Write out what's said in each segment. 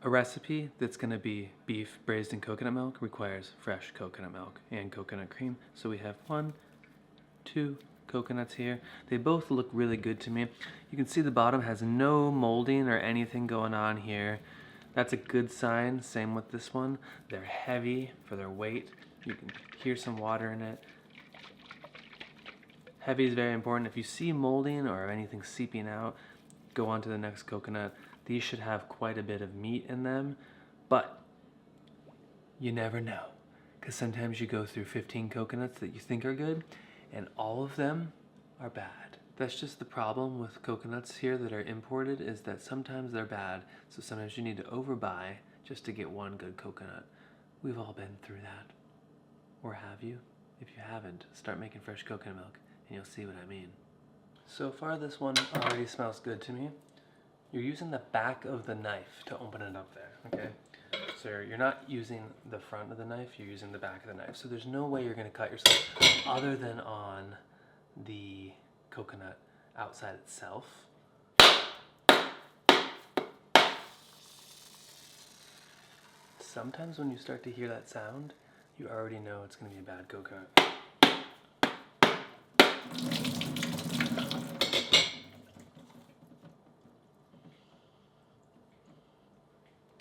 A recipe that's going to be beef braised in coconut milk requires fresh coconut milk and coconut cream. So we have 1, 2 coconuts here. They both look really good to me. You can see the bottom has no molding or anything going on here. That's a good sign. Same with this one. They're heavy for their weight. You can hear some water in it. Heavy is very important. If you see molding or anything seeping out, go on to the next coconut. These should have quite a bit of meat in them, but you never know, because sometimes you go through 15 coconuts that you think are good and all of them are bad. That's just the problem with coconuts here that are imported, is that sometimes they're bad, so sometimes you need to overbuy just to get one good coconut. We've all been through that. Or have you? If you haven't, start making fresh coconut milk and you'll see what I mean. So far this one already smells good to me. You're using the back of the knife to open it up there, okay? So you're not using the front of the knife, you're using the back of the knife. So there's no way you're gonna cut yourself other than on the coconut outside itself. Sometimes when you start to hear that sound, you already know it's gonna be a bad coconut.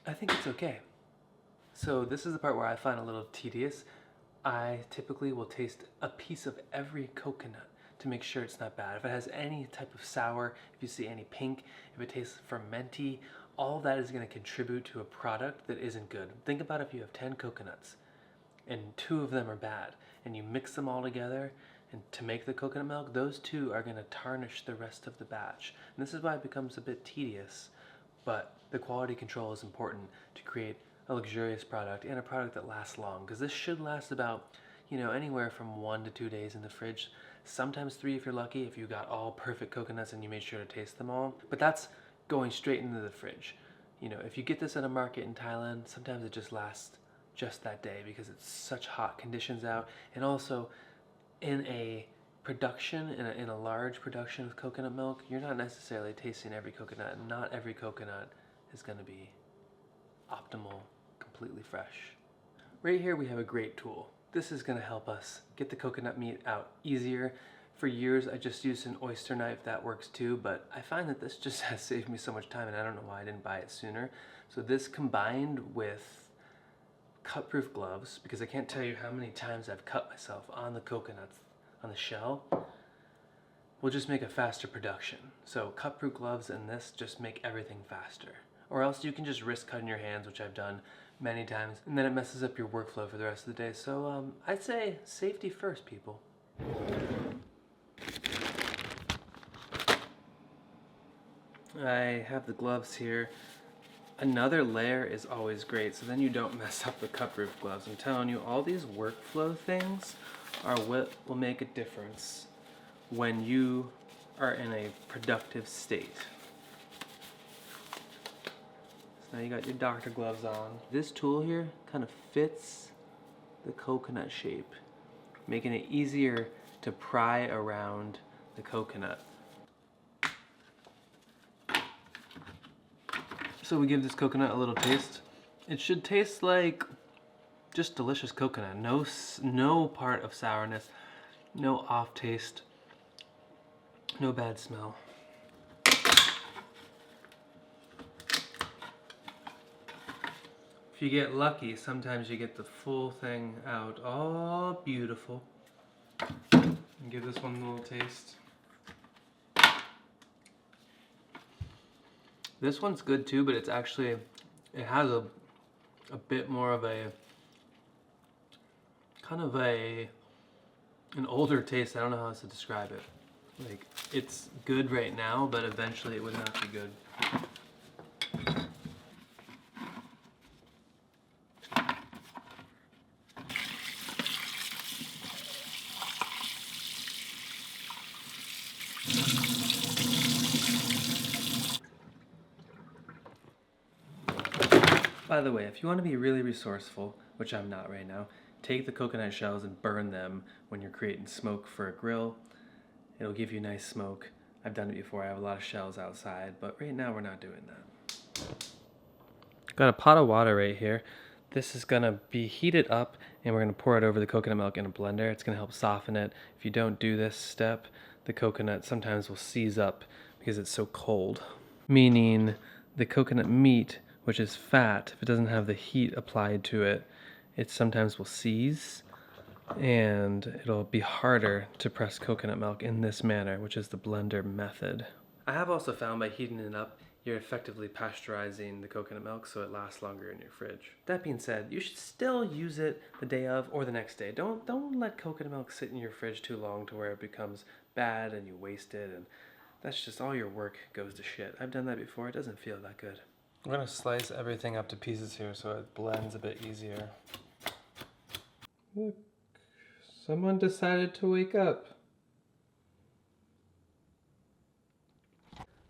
I think it's okay. So this is the part where I find a little tedious. I typically will taste a piece of every coconut to make sure it's not bad. If it has any type of sour, if you see any pink, if it tastes fermenty, all that is going to contribute to a product that isn't good. Think about if you have 10 coconuts and 2 of them are bad and you mix them all together and to make the coconut milk, those 2 are going to tarnish the rest of the batch. And this is why it becomes a bit tedious, but the quality control is important to create a luxurious product and a product that lasts long, because this should last about, anywhere from 1 to 2 days in the fridge, sometimes 3 if you're lucky, if you got all perfect coconuts and you made sure to taste them all. But that's going straight into the fridge. If you get this at a market in Thailand, sometimes it just lasts just that day because it's such hot conditions out. And also in a production, in a large production of coconut milk, you're not necessarily tasting every coconut, and not every coconut is going to be optimal, completely fresh. Right here we have a great tool. This is going to help us get the coconut meat out easier. For years I just used an oyster knife, that works too, but I find that this just has saved me so much time and I don't know why I didn't buy it sooner. So this combined with cut-proof gloves, because I can't tell you how many times I've cut myself on the coconuts, on the shell, will just make a faster production. So cut-proof gloves and this just make everything faster. Or else you can just risk cutting your hands, which I've done many times, and then it messes up your workflow for the rest of the day. So I'd say safety first, people. I have the gloves here. Another layer is always great, so then you don't mess up the cut-proof gloves. I'm telling you, all these workflow things are what will make a difference when you are in a productive state. So now you got your doctor gloves on. This tool here kind of fits the coconut shape, making it easier to pry around the coconut. So we give this coconut a little taste. It should taste like just delicious coconut. No part of sourness, no off taste, no bad smell. If you get lucky, sometimes you get the full thing out. Oh, beautiful. And give this one a little taste. This one's good too, but it's actually, it has a bit more of a, kind of an older taste. I don't know how else to describe it. Like, it's good right now, but eventually it would not be good. By the way, if you want to be really resourceful, which I'm not right now, take the coconut shells and burn them when you're creating smoke for a grill. It'll give you nice smoke. I've done it before. I have a lot of shells outside, but right now we're not doing that. Got a pot of water right here. This is gonna be heated up and we're gonna pour it over the coconut milk in a blender. It's gonna help soften it. If you don't do this step, the coconut sometimes will seize up because it's so cold. Meaning the coconut meat, which is fat, if it doesn't have the heat applied to it, it sometimes will seize and it'll be harder to press coconut milk in this manner, which is the blender method. I have also found by heating it up, you're effectively pasteurizing the coconut milk so it lasts longer in your fridge. That being said, you should still use it the day of or the next day. Don't let coconut milk sit in your fridge too long to where it becomes bad and you waste it, and that's just all your work goes to shit. I've done that before. It doesn't feel that good. I'm gonna slice everything up to pieces here so it blends a bit easier. Look, someone decided to wake up.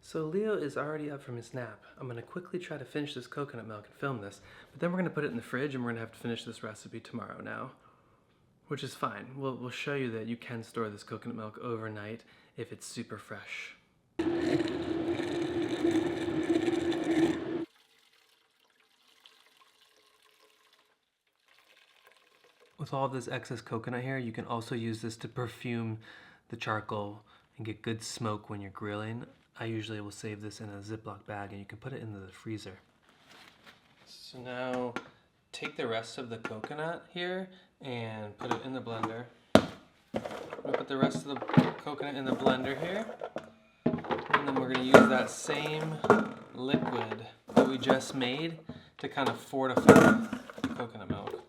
So Leo is already up from his nap. I'm gonna quickly try to finish this coconut milk and film this, but then we're gonna put it in the fridge and we're gonna have to finish this recipe tomorrow now. Which is fine. We'll show you that you can store this coconut milk overnight if it's super fresh. With all of this excess coconut here, you can also use this to perfume the charcoal and get good smoke when you're grilling. I usually will save this in a Ziploc bag and you can put it into the freezer. So now take the rest of the coconut here and put it in the blender. We'll put the rest of the coconut in the blender here. And then we're going to use that same liquid that we just made to kind of fortify the coconut milk.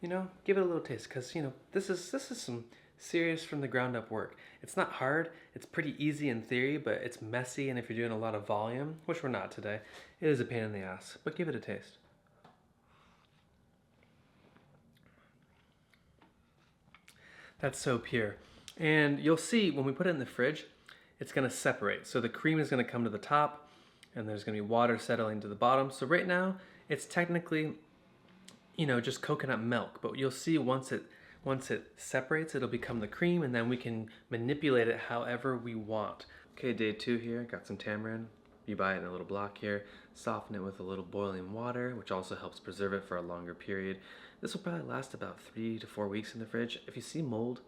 You know, give it a little taste, because you know this is some serious from the ground up work. It's not hard, it's pretty easy in theory, but it's messy, and if you're doing a lot of volume, which we're not today, it is a pain in the ass, but give it a taste. That's so pure. And you'll see when we put it in the fridge, it's gonna separate. So the cream is gonna come to the top, and there's gonna be water settling to the bottom. So right now, it's technically, you know, just coconut milk, but you'll see once it separates, it'll become the cream, and then we can manipulate it however we want. Okay, day 2 here, got some tamarind. You buy it in a little block here, soften it with a little boiling water, which also helps preserve it for a longer period. This will probably last about 3 to 4 weeks in the fridge. If you see mold,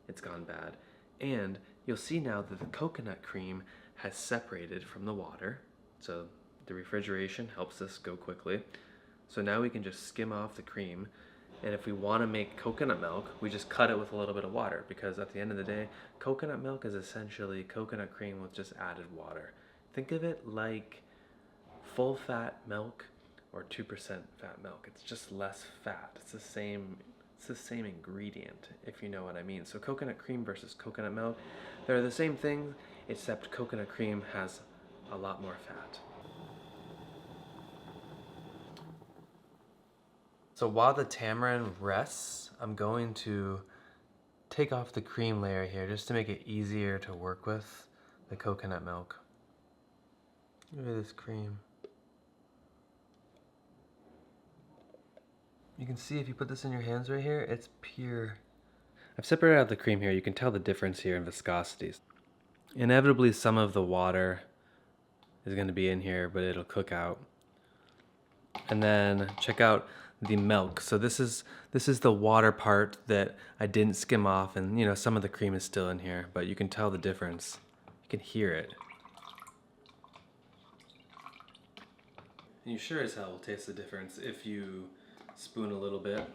it's gone bad. And you'll see now that the coconut cream has separated from the water, so the refrigeration helps this go quickly. So now we can just skim off the cream, and if we want to make coconut milk, we just cut it with a little bit of water, because at the end of the day, coconut milk is essentially coconut cream with just added water. Think of it like full fat milk or 2% fat milk. It's just less fat. It's the same ingredient, if you know what I mean. So coconut cream versus coconut milk, they're the same thing, except coconut cream has a lot more fat. So while the tamarind rests, I'm going to take off the cream layer here just to make it easier to work with the coconut milk. Look at this cream. You can see if you put this in your hands right here, it's pure. I've separated out the cream here. You can tell the difference here in viscosities. Inevitably, some of the water is going to be in here, but it'll cook out. And then check out the milk. So this is the water part that I didn't skim off, and you know, some of the cream is still in here, but you can tell the difference. You can hear it. And you sure as hell will taste the difference if you spoon a little bit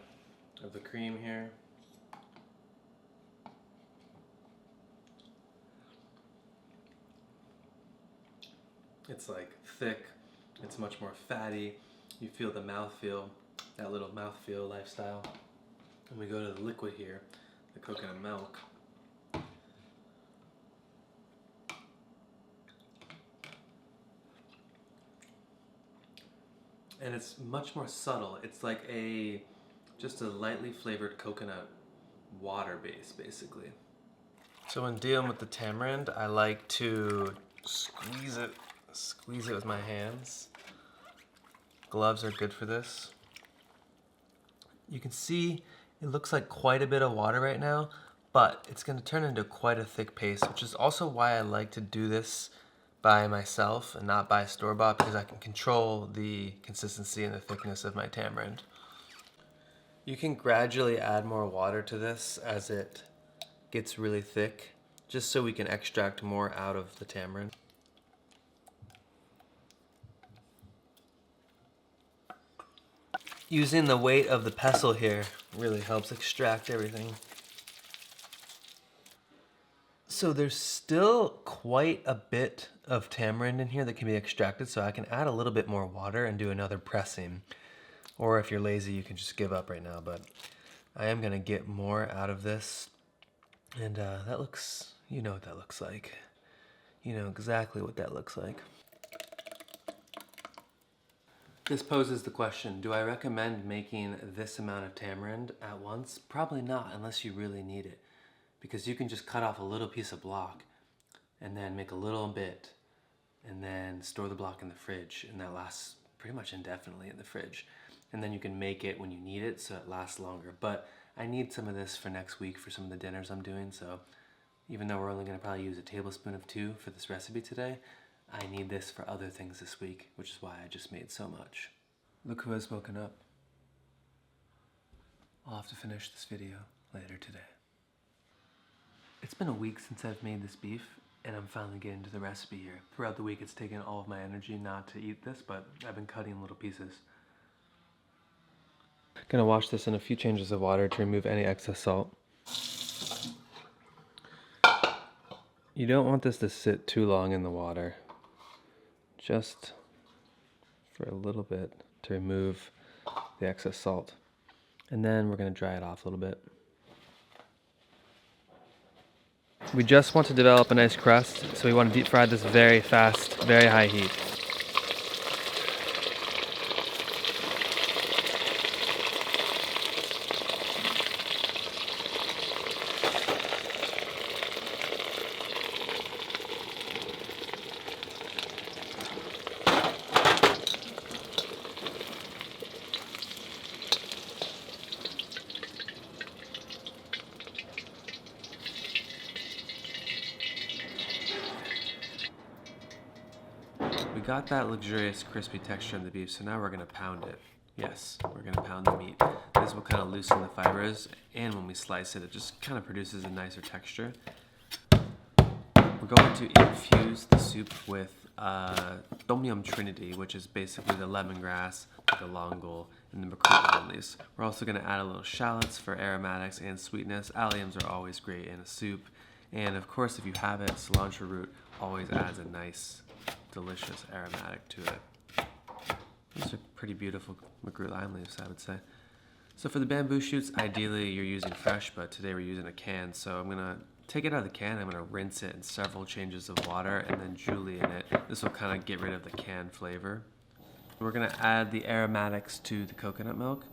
of the cream here. It's like thick, it's much more fatty. You feel the mouthfeel, that little mouthfeel lifestyle. And we go to the liquid here, the coconut milk. And it's much more subtle. It's like just a lightly flavored coconut water base, basically. So when dealing with the tamarind, I like to squeeze it with my hands. Gloves are good for this. You can see it looks like quite a bit of water right now, but it's going to turn into quite a thick paste, which is also why I like to do this by myself and not by store-bought, because I can control the consistency and the thickness of my tamarind. You can gradually add more water to this as it gets really thick, just so we can extract more out of the tamarind. Using the weight of the pestle here really helps extract everything. So there's still quite a bit of tamarind in here that can be extracted, so I can add a little bit more water and do another pressing. Or if you're lazy, you can just give up right now, but I am gonna get more out of this. And that looks, you know what that looks like. You know exactly what that looks like. This poses the question, do I recommend making this amount of tamarind at once? Probably not, unless you really need it. Because you can just cut off a little piece of block and then make a little bit and then store the block in the fridge, and that lasts pretty much indefinitely in the fridge. And then you can make it when you need it so it lasts longer. But I need some of this for next week for some of the dinners I'm doing, so even though we're only gonna probably use a tablespoon of 2 for this recipe today, I need this for other things this week, which is why I just made so much. Look who has woken up. I'll have to finish this video later today. It's been a week since I've made this beef, and I'm finally getting to the recipe here. Throughout the week it's taken all of my energy not to eat this, but I've been cutting little pieces. Gonna wash this in a few changes of water to remove any excess salt. You don't want this to sit too long in the water. Just for a little bit to remove the excess salt. And then we're gonna dry it off a little bit. We just want to develop a nice crust, so we want to deep fry this very fast, very high heat. We got that luxurious crispy texture in the beef, so now we're gonna pound it. Yes, we're gonna pound the meat. This will kind of loosen the fibers, and when we slice it, it just kind of produces a nicer texture. We're going to infuse the soup with Tom Yum Trinity, which is basically the lemongrass, the longal, and the recruit lime leaves. We're also gonna add a little shallots for aromatics and sweetness. Alliums are always great in a soup. And of course, if you have it, cilantro root always adds a nice, delicious aromatic to it. These are pretty beautiful recruit lime leaves, I would say. So for the bamboo shoots, ideally you're using fresh, but today we're using a can. So I'm gonna take it out of the can, I'm gonna rinse it in several changes of water and then julienne it. This will kind of get rid of the canned flavor. We're gonna add the aromatics to the coconut milk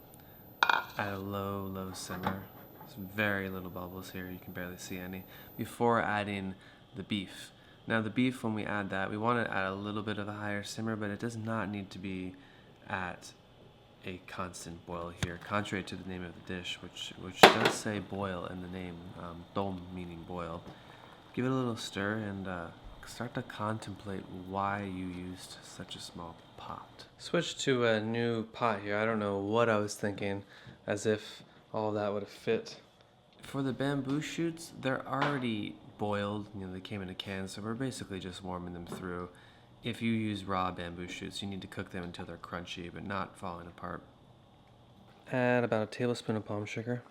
at a low, low simmer. There's very little bubbles here, you can barely see any, before adding the beef. Now the beef, when we add that, we want to add a little bit of a higher simmer, but it does not need to be at a constant boil here, contrary to the name of the dish, which does say boil in the name, dom meaning boil. Give it a little stir and start to contemplate why you used such a small pot. Switch to a new pot here. I don't know what I was thinking, as if all that would have fit. For the bamboo shoots, they're already boiled, you know, they came in a can, so we're basically just warming them through. If you use raw bamboo shoots, you need to cook them until they're crunchy, but not falling apart. Add about a tablespoon of palm sugar.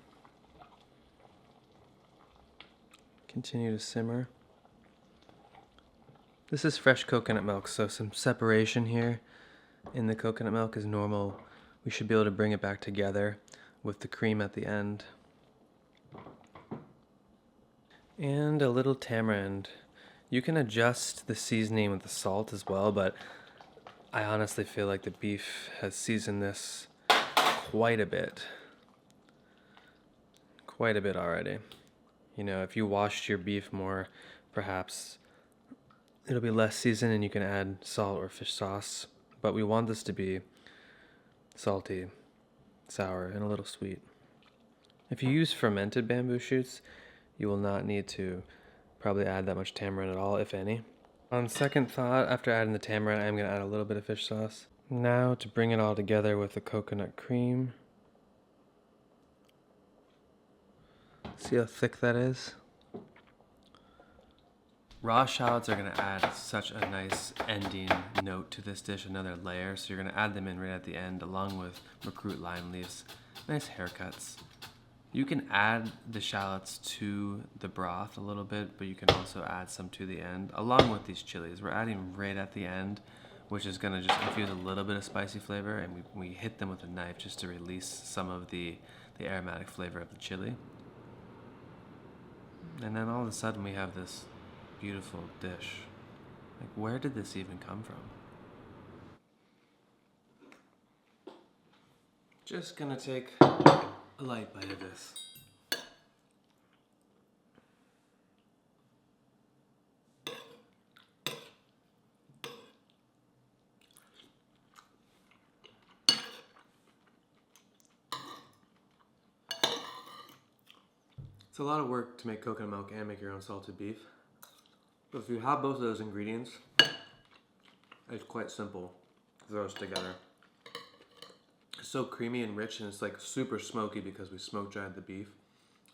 Continue to simmer. This is fresh coconut milk, so some separation here in the coconut milk is normal. We should be able to bring it back together with the cream at the end. And a little tamarind. You can adjust the seasoning with the salt as well, but I honestly feel like the beef has seasoned this quite a bit. Quite a bit already. You know, if you washed your beef more, perhaps it'll be less seasoned and you can add salt or fish sauce. But we want this to be salty sour and a little sweet. If you use fermented bamboo shoots, you will not need to probably add that much tamarind at all, if any. On second thought, after adding the tamarind, I'm going to add a little bit of fish sauce. Now to bring it all together with the coconut cream. See how thick that is? Raw shallots are going to add such a nice ending note to this dish, another layer. So you're going to add them in right at the end along with recruit lime leaves. Nice haircuts. You can add the shallots to the broth a little bit, but you can also add some to the end along with these chilies. We're adding right at the end, which is going to just infuse a little bit of spicy flavor, and we hit them with a knife just to release some of the aromatic flavor of the chili. And then all of a sudden we have this beautiful dish. Like, where did this even come from? Just gonna take a light bite of this. It's a lot of work to make coconut milk and make your own salted beef. But if you have both of those ingredients, it's quite simple to throw this together. It's so creamy and rich, and it's like super smoky because we smoke dried the beef.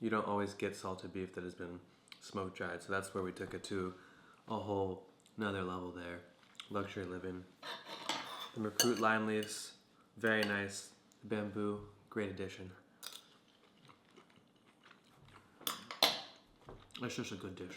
You don't always get salted beef that has been smoke dried, so that's where we took it to a whole another level there. Luxury living. The recruit lime leaves, very nice. Bamboo, great addition. It's just a good dish.